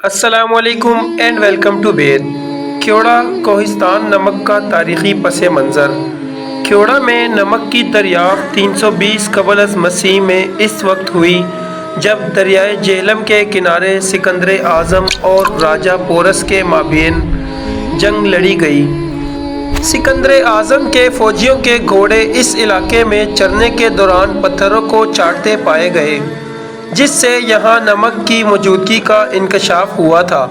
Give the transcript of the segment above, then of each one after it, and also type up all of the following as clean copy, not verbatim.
السلام علیکم and welcome to بید کیوڑا کوہستان نمک کا تاریخی پس منظر۔ کیوڑا میں نمک کی دریافت 320 قبل از مسیح میں اس وقت ہوئی جب دریائے جہلم کے کنارے سکندر اعظم اور راجہ پورس کے مابین جنگ لڑی گئی۔ سکندر اعظم کے فوجیوں کے گھوڑے اس علاقے میں چرنے کے دوران پتھروں کو چاٹتے پائے گئے، جس سے یہاں نمک کی موجودگی کا انکشاف ہوا تھا۔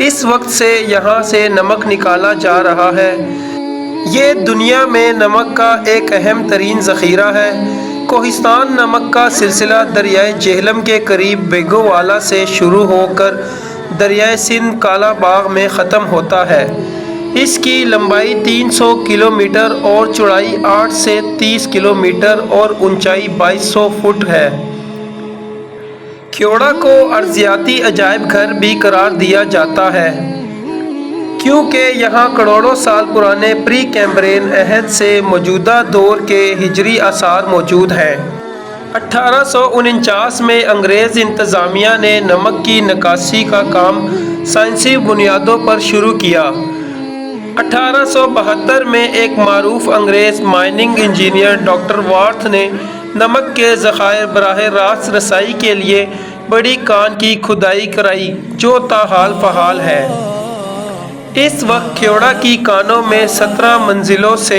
اس وقت سے یہاں سے نمک نکالا جا رہا ہے۔ یہ دنیا میں نمک کا ایک اہم ترین ذخیرہ ہے۔ کوہستان نمک کا سلسلہ دریائے جہلم کے قریب بیگو والا سے شروع ہو کر دریائے سندھ کالا باغ میں ختم ہوتا ہے۔ اس کی لمبائی 300 کلومیٹر اور چوڑائی 8 سے 30 کلومیٹر اور اونچائی 2200 فٹ ہے۔ کیوڑا کو ارضیاتی عجائب گھر بھی قرار دیا جاتا ہے، کیونکہ یہاں کروڑوں سال پرانے پری کیمبرین عہد سے موجودہ دور کے ہجری آثار موجود ہیں۔ 1849 میں انگریز انتظامیہ نے نمک کی نکاسی کا کام سائنسی بنیادوں پر شروع کیا۔ 1872 میں ایک معروف انگریز مائننگ انجینئر ڈاکٹر وارتھ نے نمک کے ذخائر براہ راست رسائی کے لیے بڑی کان کی کھدائی کرائی، جو تاحال فعال ہے۔ اس وقت کیوڑا کی کانوں میں 17 منزلوں سے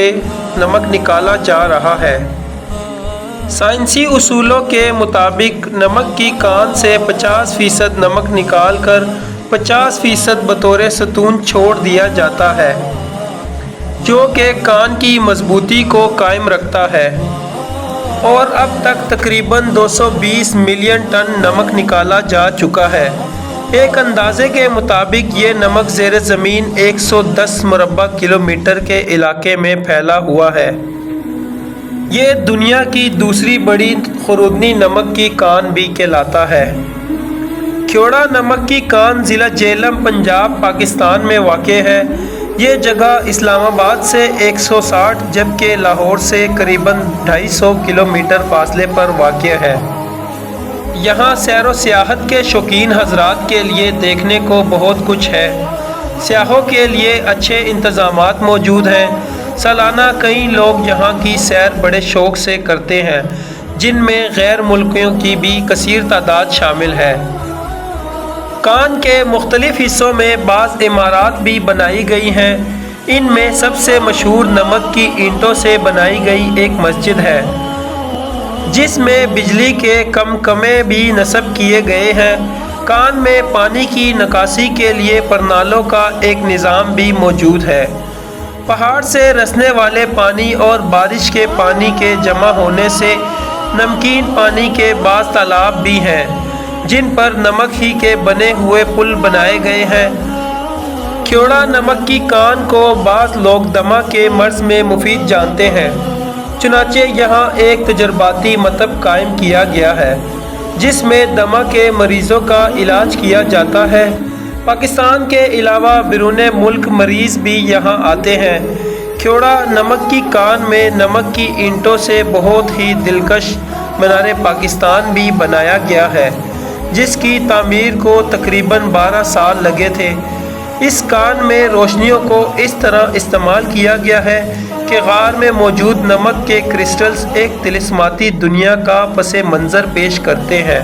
نمک نکالا جا رہا ہے۔ سائنسی اصولوں کے مطابق نمک کی کان سے 50% نمک نکال کر 50% بطور ستون چھوڑ دیا جاتا ہے، جو کہ کان کی مضبوطی کو قائم رکھتا ہے، اور اب تک تقریباً 220 ملین ٹن نمک نکالا جا چکا ہے۔ ایک اندازے کے مطابق یہ نمک زیر زمین 110 مربع کلومیٹر کے علاقے میں پھیلا ہوا ہے۔ یہ دنیا کی دوسری بڑی خوردنی نمک کی کان بھی کہلاتا ہے۔ کیوڑا نمک کی کان ضلع جہلم پنجاب پاکستان میں واقع ہے۔ یہ جگہ اسلام آباد سے 160 جبکہ لاہور سے قریباً 250 کلومیٹر فاصلے پر واقع ہے۔ یہاں سیر و سیاحت کے شوقین حضرات کے لیے دیکھنے کو بہت کچھ ہے۔ سیاحوں کے لیے اچھے انتظامات موجود ہیں۔ سالانہ کئی لوگ یہاں کی سیر بڑے شوق سے کرتے ہیں، جن میں غیر ملکیوں کی بھی کثیر تعداد شامل ہے۔ کان کے مختلف حصوں میں بعض عمارات بھی بنائی گئی ہیں۔ ان میں سب سے مشہور نمک کی اینٹوں سے بنائی گئی ایک مسجد ہے، جس میں بجلی کے کمکمے بھی نصب کیے گئے ہیں۔ کان میں پانی کی نکاسی کے لیے پرنالوں کا ایک نظام بھی موجود ہے۔ پہاڑ سے رسنے والے پانی اور بارش کے پانی کے جمع ہونے سے نمکین پانی کے بعض تالاب بھی ہیں، جن پر نمک ہی کے بنے ہوئے پل بنائے گئے ہیں۔ کیوڑا نمک کی کان کو بعض لوگ دمہ کے مرض میں مفید جانتے ہیں، چنانچہ یہاں ایک تجرباتی مکتب قائم کیا گیا ہے، جس میں دمہ کے مریضوں کا علاج کیا جاتا ہے۔ پاکستان کے علاوہ بیرون ملک مریض بھی یہاں آتے ہیں۔ کیوڑا نمک کی کان میں نمک کی اینٹوں سے بہت ہی دلکش مینار پاکستان بھی بنایا گیا ہے، جس کی تعمیر کو تقریباً 12 سال لگے تھے۔ اس کان میں روشنیوں کو اس طرح استعمال کیا گیا ہے کہ غار میں موجود نمک کے کرسٹلز ایک طلسماتی دنیا کا پس منظر پیش کرتے ہیں۔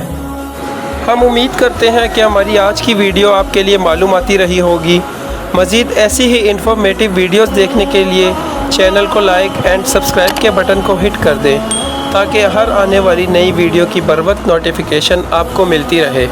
ہم امید کرتے ہیں کہ ہماری آج کی ویڈیو آپ کے لیے معلوماتی رہی ہوگی۔ مزید ایسی ہی انفارمیٹیو ویڈیوز دیکھنے کے لیے چینل کو لائک اینڈ سبسکرائب کے بٹن کو ہٹ کر دیں، تاکہ ہر آنے والی نئی ویڈیو کی بروقت نوٹیفیکیشن آپ کو ملتی رہے۔